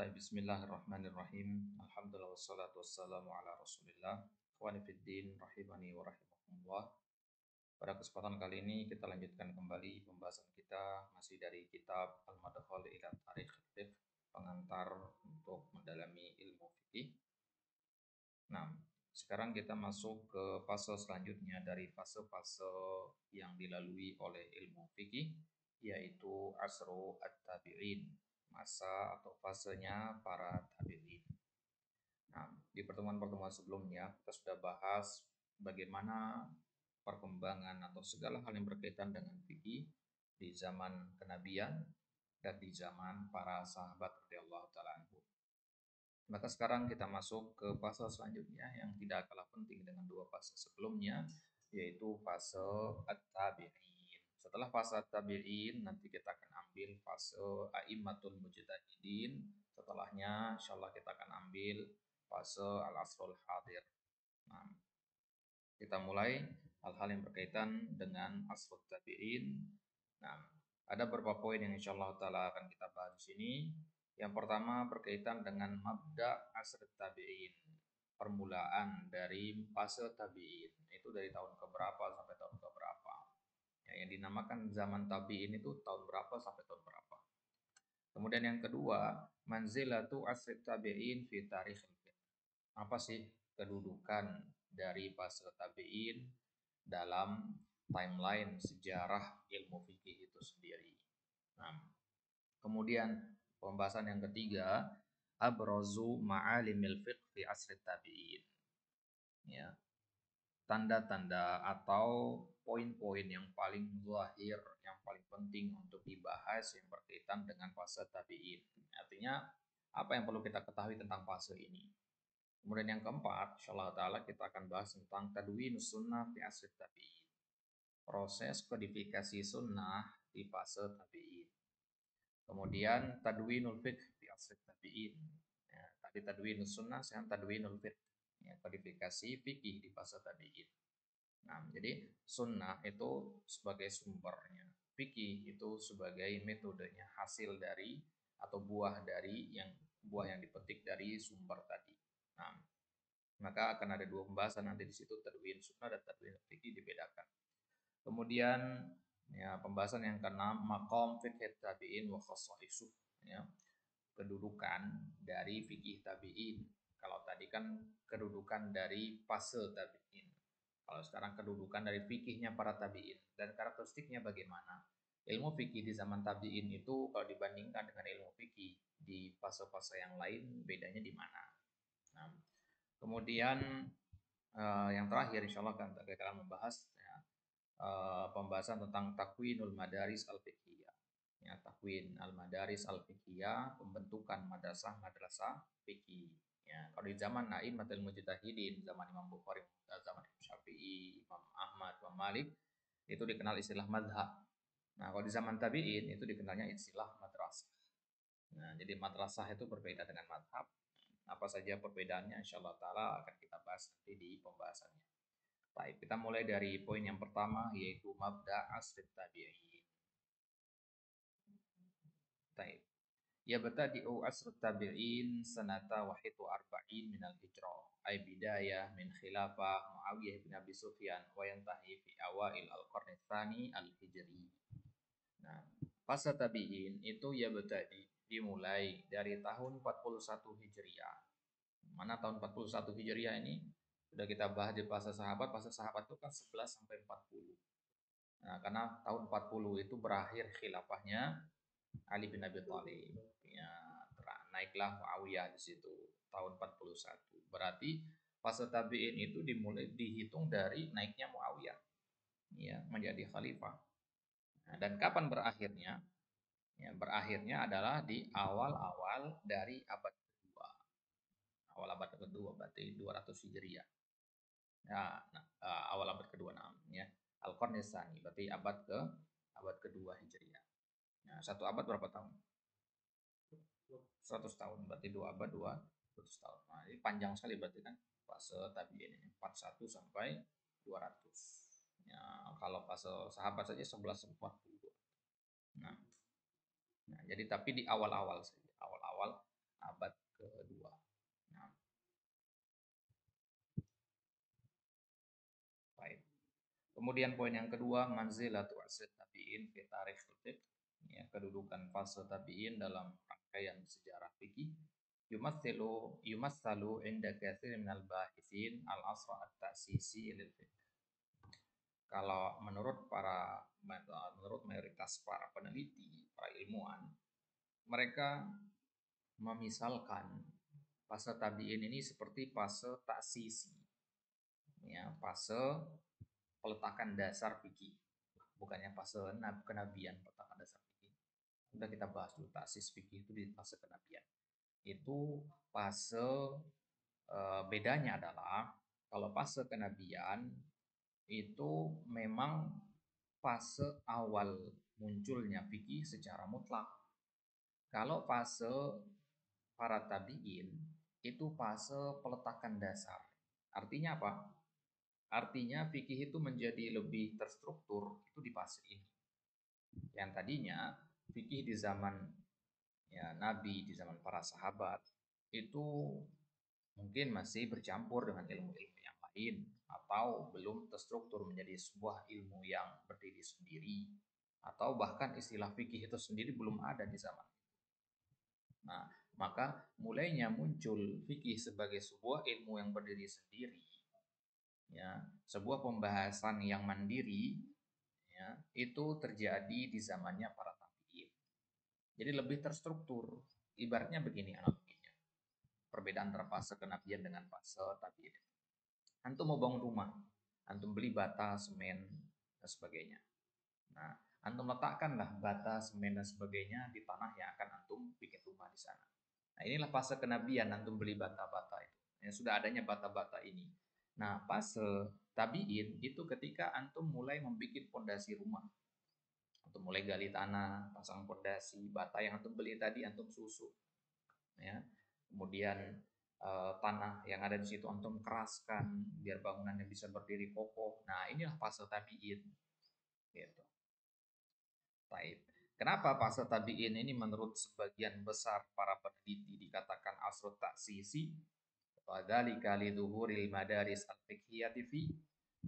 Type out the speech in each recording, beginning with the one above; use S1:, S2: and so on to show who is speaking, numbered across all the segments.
S1: Bismillahirrahmanirrahim. Alhamdulillah wassalatu wassalamu ala Rasulillah. Ikhwani fiddin rahimani wa rahimakumullah. Pada kesempatan kali ini kita lanjutkan kembali pembahasan kita masih dari kitab Al-Madkhal ila Tarikh Fiqh, pengantar untuk mendalami ilmu fikih. Nah, sekarang kita masuk ke fase selanjutnya dari fase-fase yang dilalui oleh ilmu fikih, yaitu asru at-tabi'in, masa atau fasenya para tabi'in. Nah, di pertemuan-pertemuan sebelumnya kita sudah bahas bagaimana perkembangan atau segala hal yang berkaitan dengan fikih di zaman kenabian dan di zaman para sahabat radhiyallahu taala anhum. Maka sekarang kita masuk ke fase selanjutnya yang tidak kalah penting dengan dua fase sebelumnya, yaitu fase at-tabi'in. Setelah fase at-tabi'in, nanti kita akan ambil fase a'immatul mujtahidin. Setelahnya, insyaallah kita akan ambil fase al-asrul hadir. Nah, kita mulai hal-hal yang berkaitan dengan asrul tabi'in. Nah, ada beberapa poin yang insyaallah taala akan kita bahas di sini. Yang pertama berkaitan dengan mabda asr tabi'in, permulaan dari fase tabi'in, itu dari tahun keberapa sampai tahun keberapa. Ya, yang dinamakan zaman tabi'in itu tahun berapa sampai tahun berapa. Kemudian yang kedua, manzilatu asr tabi'in fi tarikh. Apa sih kedudukan dari fase tabi'in dalam timeline sejarah ilmu fikih itu sendiri. Nah, kemudian pembahasan yang ketiga, abrazu ma'alimil fiqh fi asri tabi'in. Ya, tanda-tanda atau poin-poin yang paling zahir, yang paling penting untuk dibahas yang berkaitan dengan fase tabi'in. Artinya, apa yang perlu kita ketahui tentang fase ini. Kemudian yang keempat, insyaallah ta'ala kita akan bahas tentang tadwinus sunnah fi asri tabi'in. Proses kodifikasi sunnah di fase tabi'in. Kemudian tadwinul fiqh fi asr tabi'in. Ya, tadi tadwinus sunnah, sekarang tadwinul fiqh. Ya, kodifikasi fikih di fase tabi'in. Nah, jadi sunnah itu sebagai sumbernya, fikih itu sebagai metodenya, hasil dari atau buah yang dipetik dari sumber tadi. Nah, maka akan ada dua pembahasan nanti di situ, tadwin sunnah dan tadwin fikih dibedakan. Kemudian ya, pembahasan yang keenam, maqam fiqh tabi'in wa khassaisu, ya, kedudukan dari fikih tabi'in. Kalau tadi kan kedudukan dari fase tabi'in. Kalau sekarang kedudukan dari fikihnya para tabi'in dan karakteristiknya bagaimana. Ilmu fikih di zaman tabi'in itu kalau dibandingkan dengan ilmu fikih di fase-fase yang lain, bedanya di mana. Nah, kemudian yang terakhir insyaallah kita akan membahas ya, pembahasan tentang takwinul madaris al-fiqhiyah. Ya, takwin al-madaris al-fiqhiyah, pembentukan madrasah-madrasah fikih. Ya, kalau di zaman A'immatul Mujtahidin, zaman Imam Bukhari, zaman Imam Syafi'i, Imam Ahmad, Imam Malik, itu dikenal istilah madhab. Nah, kalau di zaman tabi'in itu dikenalnya istilah madrasah. Nah, jadi madrasah itu berbeda dengan madhab. Apa saja perbedaannya insyaallah ta'ala akan kita bahas nanti di pembahasannya. Baik, kita mulai dari poin yang pertama yaitu mabda asr tabi'in. Baik. Yabtadi'u asr tabi'in sanata wahidu arba'in minal hijrah. Ay bidayah min khilafah Muawiyah bin Abi Sufyan wa yantahi fi awail al-qarni tsani al-hijri. Nah, fase tabi'in itu dimulai dari tahun 41 Hijriah. Mana tahun 41 Hijriah ini sudah kita bahas di fase sahabat itu kan 11 sampai 40. Nah, karena tahun 40 itu berakhir khilafahnya Ali bin Abi Thalib. Ya, naiklah Muawiyah di situ tahun 41. Berarti fase tabi'in itu dihitung dari naiknya Muawiyah ya menjadi khalifah. Nah, dan kapan berakhirnya? Ya, berakhirnya adalah di awal-awal dari abad kedua. Awal abad kedua berarti 200 Hijriah. Ya, awal abad kedua namanya Al-Qarni Tsani, berarti abad kedua Hijriah. Nah, satu abad berapa tahun? 100 tahun, berarti dua abad 200 tahun. Nah, ini panjang sekali berarti kan fase tabi'in ini 41 sampai 200. Ya, kalau fase sahabat saja 11 sampai 40. Nah, jadi tapi di awal-awal saja, awal-awal abad kedua. Nah, baik. Kemudian poin yang kedua, manzilatu asr tabi'in fi tarikh fiqh. Ya, kedudukan fase tabi'in dalam rangkaian sejarah fikih. Yumatsalu inda katsir minal bahitsin al-asra at-ta'sisi lil fiqh. Kalau menurut mayoritas para peneliti, para ilmuwan, mereka memisalkan fase tabi'in ini seperti fase taksisi, ya, fase peletakan dasar fikih, bukannya fase kenabian, peletakan dasar fikih. Sudah kita bahas dulu, taksis fikih itu di fase kenabian. Itu fase bedanya adalah kalau fase kenabian itu memang fase awal munculnya fikih secara mutlak. Kalau fase para tabi'in itu fase peletakan dasar. Artinya apa? Artinya fikih itu menjadi lebih terstruktur itu di fase ini. Yang tadinya fikih di zaman ya Nabi, di zaman para sahabat itu mungkin masih bercampur dengan ilmu-ilmu yang lain atau belum terstruktur menjadi sebuah ilmu yang berdiri sendiri atau bahkan istilah fikih itu sendiri belum ada di zaman itu. Nah, maka mulainya muncul fikih sebagai sebuah ilmu yang berdiri sendiri, ya, sebuah pembahasan yang mandiri, ya, itu terjadi di zamannya para tabi'in. Jadi lebih terstruktur. Ibaratnya begini analoginya. Perbedaan antara fase kenabian dengan fase tabi'in. Antum mau bangun rumah, antum beli bata, semen, dan sebagainya. Nah, antum letakkanlah bata, semen, dan sebagainya di tanah yang akan antum bikin rumah di sana. Nah, inilah fase kenabian, antum beli bata-bata itu. Yang sudah adanya bata-bata ini. Nah, fase tabi'in itu ketika antum mulai membuat fondasi rumah. Antum mulai gali tanah, pasang fondasi, bata yang antum beli tadi antum susuk. Ya. Kemudian tanah yang ada di situ antum keraskan biar bangunannya bisa berdiri kokoh. Nah, inilah fase tabi'in. Gitu. Baik. Kenapa fase tabi'in ini menurut sebagian besar para peneliti dikatakan asrut taksisi? Wadzalika lidzuhuril madaris al-fiqhiyati fi,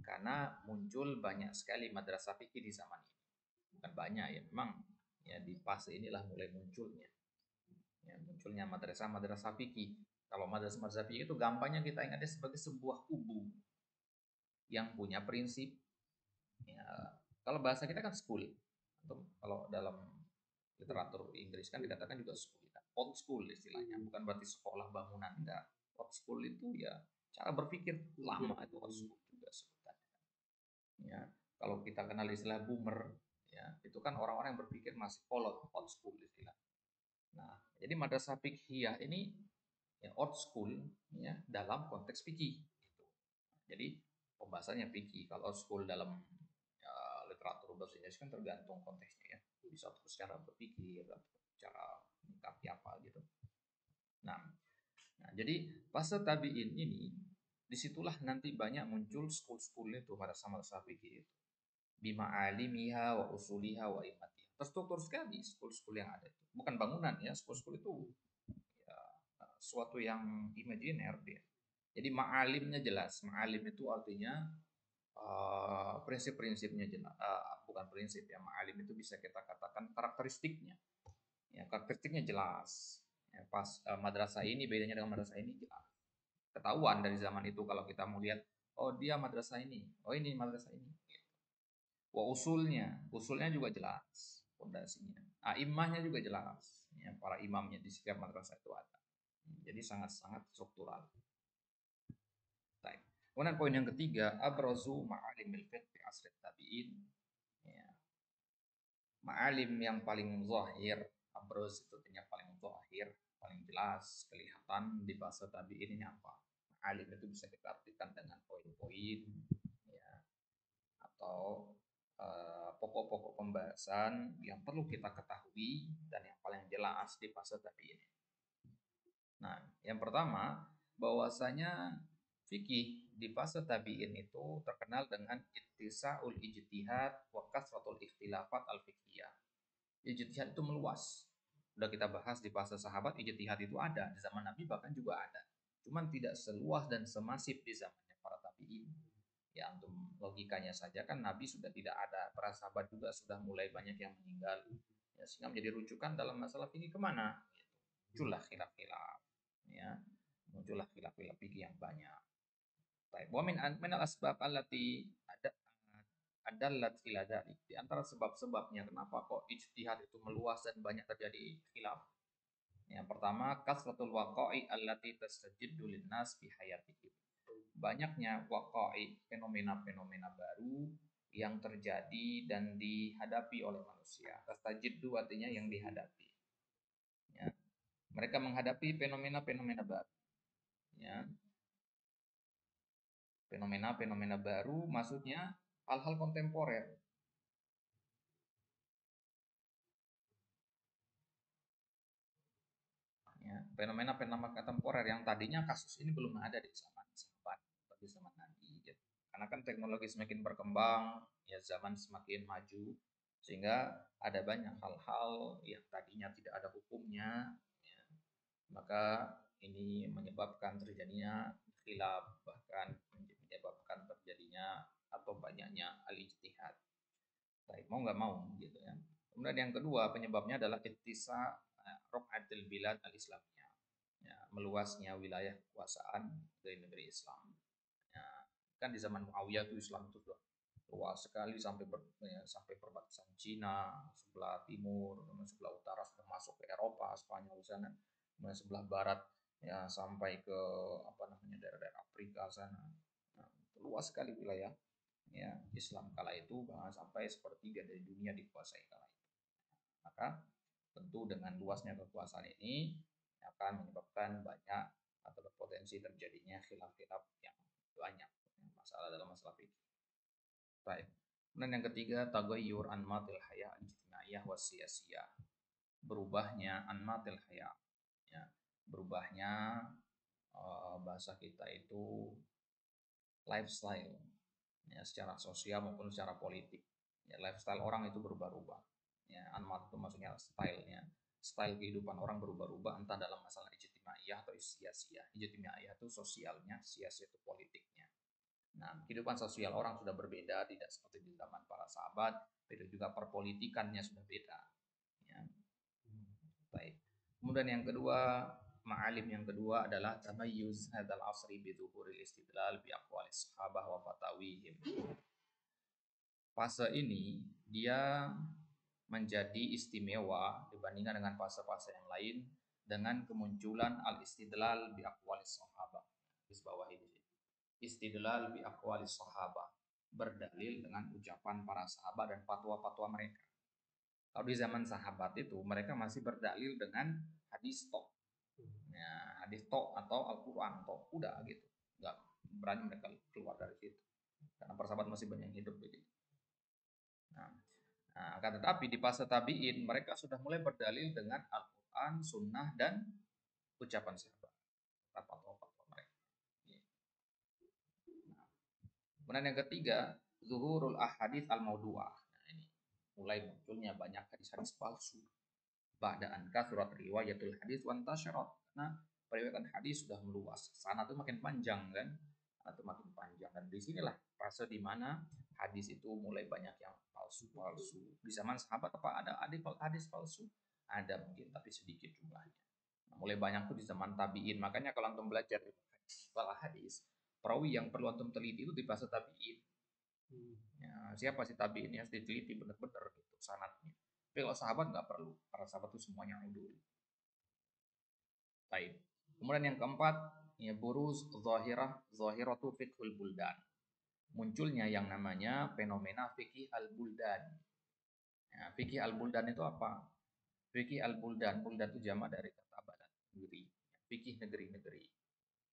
S1: karena muncul banyak sekali madrasah fikih di zaman ini. Bukan banyak ya, memang ya di fase inilah mulai munculnya. Ya, munculnya madrasah-madrasah fikih. Kalau madrasah-madrasah fikih itu gampangnya kita ingatnya sebagai sebuah kubu yang punya prinsip. Ya, kalau bahasa kita kan school. Kalau dalam literatur Inggris kan dikatakan juga school, kan? Old school istilahnya, bukan berarti sekolah bangunan, enggak. Old school itu ya cara berpikir lama, itu old school juga sebutannya. Ya, kalau kita kenal istilah boomer, ya itu kan orang-orang yang berpikir masih kolot, old school istilah. Nah, jadi madrasah fiqhiyah ini ya old school ya dalam konteks fikih gitu. Jadi pembahasannya fikih. Kalau old school dalam ya, literatur bahasa Indonesia kan tergantung konteksnya ya. Bisa terus cara berpikir, cara menyikapi apa gitu. Nah, jadi fase tabi'in ini disitulah nanti banyak muncul school-school itu pada madrasah fikih itu. Bima alimiha wa usuliha wa imatiha. Terstruktur sekali school-school yang ada itu. Bukan bangunan ya, school-school itu ya, suatu yang imajiner dia. Jadi ma'alimnya jelas. Ma'alim itu artinya prinsip-prinsipnya jelas. Bukan prinsip ya, ma'alim itu bisa kita katakan karakteristiknya. Ya, karakteristiknya jelas. Ya, pas madrasah ini bedanya dengan madrasah ini jelas. Ketahuan dari zaman itu kalau kita mau lihat, oh dia madrasah ini, oh ini madrasah ini. Wa usulnya juga jelas, fondasinya. A'immahnya juga jelas, ya, para imamnya di setiap madrasah itu ada. Jadi sangat-sangat struktural. Baik. Kemudian poin yang ketiga, abrazu ma'alimil fiqh fi asri tabi'in. Ya. Ma'alim yang paling zahir, abraz itu artinya paling zahir, paling jelas, kelihatan di fase tabi'in ini apa. Ma'alim itu bisa kita artikan dengan poin-poin, ya, atau pokok-pokok pembahasan yang perlu kita ketahui dan yang paling jelas di fase tabi'in ini. Nah, yang pertama, bahwasanya fikih di fase tabi'in itu terkenal dengan ittisa'ul ijtihad wa kasratul ikhtilafat al-fiqhiyah. Ijtihad itu meluas. Udah kita bahas di fase sahabat, ijtihad itu ada di zaman Nabi, bahkan juga ada, cuman tidak seluas dan semasif di zamannya para tabi'in. Ya, untuk logikanya saja kan Nabi sudah tidak ada, para sahabat juga sudah mulai banyak yang meninggal, ya, sehingga menjadi rujukan dalam masalah fikih kemana gitu. Muncullah khilaf-khilaf, ya, muncullah khilaf-khilaf fikih yang banyak. Baik, wa min al asbab allati adalat ila dzalik. Di antara sebab-sebabnya kenapa kok ijtihad itu meluas dan banyak terjadi khilaf. Yang pertama, kasratul waqa'i allati tastajiddu linnas fi hayatihim. Banyaknya waqa'i, fenomena-fenomena baru yang terjadi dan dihadapi oleh manusia. Tastajiddu artinya yang dihadapi. Ya. Mereka menghadapi fenomena-fenomena baru. Ya. Fenomena-fenomena baru maksudnya hal-hal kontemporer. Ya, fenomena-fenomena kontemporer yang tadinya kasus ini belum ada di zaman sahabat atau di zaman Nabi gitu. Karena kan teknologi semakin berkembang, ya zaman semakin maju, sehingga ada banyak hal-hal yang tadinya tidak ada hukumnya, ya. Maka ini menyebabkan terjadinya khilaf, bahkan menyebabkan terjadinya atau banyaknya al-ijtihad. Baik, mau nggak mau gitu ya. Kemudian yang kedua penyebabnya adalah ittisa rokatil bilad al-islamiyah, ya, meluasnya wilayah kekuasaan dari negeri Islam. Ya, kan di zaman Muawiyah itu Islam itu sudah luas sekali sampai sampai perbatasan Cina sebelah timur, kemudian sebelah utara sudah masuk ke Eropa, Spanyol sana, kemudian sebelah barat ya sampai ke apa namanya daerah-daerah Afrika sana. Nah, luas sekali wilayah ya Islam kala itu, bahkan sampai sepertiga dari dunia dikuasai kala itu. Maka tentu dengan luasnya kekuasaan ini akan menyebabkan banyak atau berpotensi terjadinya khilaf-khilaf yang banyak, masalah dalam masalah fikih. Baik. Kemudian yang ketiga, tagayyur anmatil haya al-ijtimaiyah wasiyasiyah. Berubahnya anmatil haya, ya, berubahnya bahasa kita itu lifestyle, ya, secara sosial maupun secara politik. Ya, lifestyle orang itu berubah-ubah. Ya, anmat itu maksudnya stylenya. Style kehidupan orang berubah-ubah entah dalam masalah ijtimaiyah atau sia-sia. Ijtimaiyah itu sosialnya, sia-sia itu politiknya. Nah, kehidupan sosial orang sudah berbeda, tidak seperti di zaman para sahabat. Begitu juga perpolitikannya sudah beda. Ya. Baik. Kemudian yang kedua, ma'alim yang kedua adalah tamayyuz hadzal asri bi dhuhuril istidlal bi aqwalis sahabah wa fatawihim. Fase ini dia menjadi istimewa dibandingkan dengan fase-fase yang lain dengan kemunculan al-istidlal bi aqwalis sahabah. Di bawah ini. Istidlal bi aqwalis sahabah, berdalil dengan ucapan para sahabat dan fatwa-fatwa mereka. Kalau di zaman sahabat itu mereka masih berdalil dengan hadis tok, ya, hadis tok atau Al-Quran tok, udah gitu, nggak berani mereka keluar dari situ karena para sahabat masih banyak hidup begitu. Nah, akan tetapi di fase tabiin mereka sudah mulai berdalil dengan Al-Quran, Sunnah dan ucapan sahabat, fatwa-fatwa mereka. Nah, kemudian yang ketiga, zuhurul ahadits al-maudu'ah. Nah, ini mulai munculnya banyak hadis-hadis palsu. Ba'da'an surat riwayatul hadis wan tasyarat. Karena periwayatan hadis sudah meluas. Sanad itu makin panjang kan? Atau makin panjang, dan disinilah fase di mana hadis itu mulai banyak yang palsu-palsu. Di zaman sahabat apa ada hadis palsu? Ada mungkin, tapi sedikit jumlahnya. Nah, mulai banyak tuh di zaman tabiin. Makanya kalau antum belajar hadis, perawi yang perlu antum teliti itu di fase tabiin. Ya, siapa sih tabiin yang harus diteliti benar-benar gitu sanadnya. Tapi kalau sahabat nggak perlu, para sahabat itu semuanya udul. Baik. Kemudian yang keempat, ya buruz zahiratu fiqhul buldan. Munculnya yang namanya fenomena fikih al-buldan. Ya, fikih al-buldan itu apa? Fikih al-buldan, buldan itu jamak dari kata badan, negeri. Fikih negeri-negeri.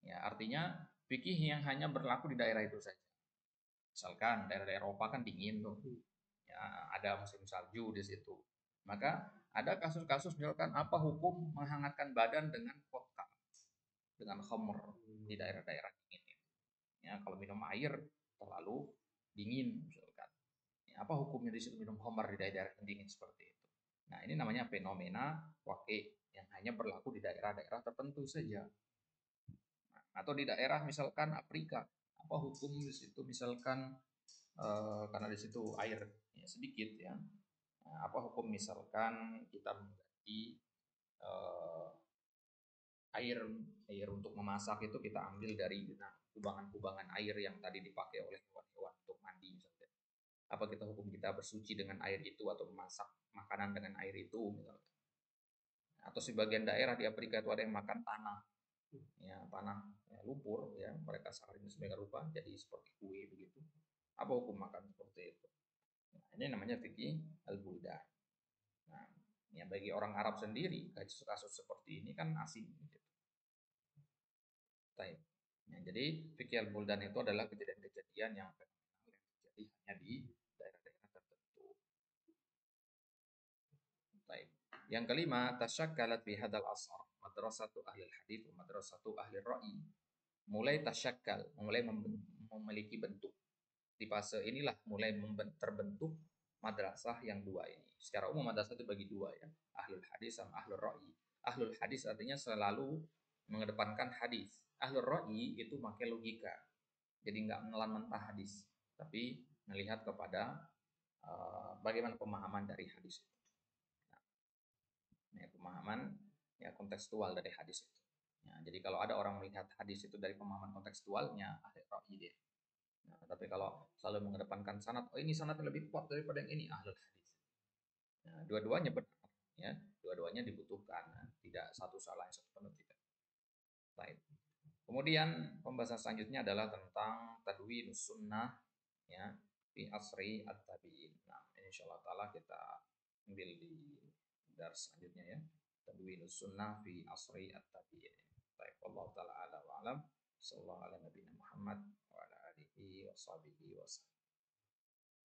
S1: Ya, artinya fikih yang hanya berlaku di daerah itu saja. Misalkan daerah-daerah Eropa kan dingin tuh. Ya, ada musim salju di situ. Maka ada kasus-kasus misalkan apa hukum menghangatkan badan dengan vodka, dengan khamr di daerah-daerah dingin itu. Ya, kalau minum air terlalu dingin misalkan. Ya, apa hukumnya di situ minum khamr di daerah dingin seperti itu? Nah, ini namanya fenomena waqi' yang hanya berlaku di daerah-daerah tertentu saja. Nah, atau di daerah misalkan Afrika, apa hukum di situ misalkan karena di situ air ya, sedikit ya. Nah, apa hukum misalkan kita mengganti eh, air air untuk memasak itu kita ambil dari kubangan-kubangan air yang tadi dipakai oleh hewan-hewan untuk mandi misalnya. Apa kita bersuci dengan air itu atau memasak makanan dengan air itu misalnya. Atau sebagian daerah di Afrika itu ada yang makan tanah, ya tanah ya, lumpur ya mereka saring sebagai rupa jadi seperti kue begitu. Apa hukum makan seperti itu? Nah, ini namanya fikih al-buldan. Nah, ya bagi orang Arab sendiri kasus-kasus seperti ini kan asing gitu. Baik. Ya, jadi fikih al-buldan itu adalah kejadian-kejadian yang terjadi hanya di daerah-daerah tertentu. Baik. Yang kelima, tasyakkalat fi hadzal asar madrasatu ahli hadits wa madrasatu ahli ra'i. Mulai tasyakkal, mulai memiliki bentuk. Di fase inilah mulai terbentuk madrasah yang dua ini. Secara umum madrasah itu bagi dua ya, ahlul hadis sama ahlul ra'i. Ahlul hadis artinya selalu mengedepankan hadis. Ahlul ra'i itu pakai logika. Jadi nggak menelan mentah hadis, tapi melihat kepada bagaimana pemahaman dari hadis itu. Nah, pemahaman ya kontekstual dari hadis itu. Ya, jadi kalau ada orang melihat hadis itu dari pemahaman kontekstualnya, ahli ra'i dia. Nah, tapi kalau selalu mengedepankan sanad, oh ini sanad lebih kuat daripada yang ini, ahlul hadis. Nah, dua-duanya benar, ya, dua-duanya dibutuhkan, nah, tidak satu salah yang satu benar tidak. Baik. Kemudian pembahasan selanjutnya adalah tentang tadwinus sunnah, ya, fi asri at-tabi'in. Nah, insyaallah taala kita ambil di dars selanjutnya ya. Tadwinus sunnah fi asri at-tabi'in. Baik, Allah taala ala wa alam. Sallallahu ala nabiyina Muhammad wa ala alihi wa sahbihi wa sallam.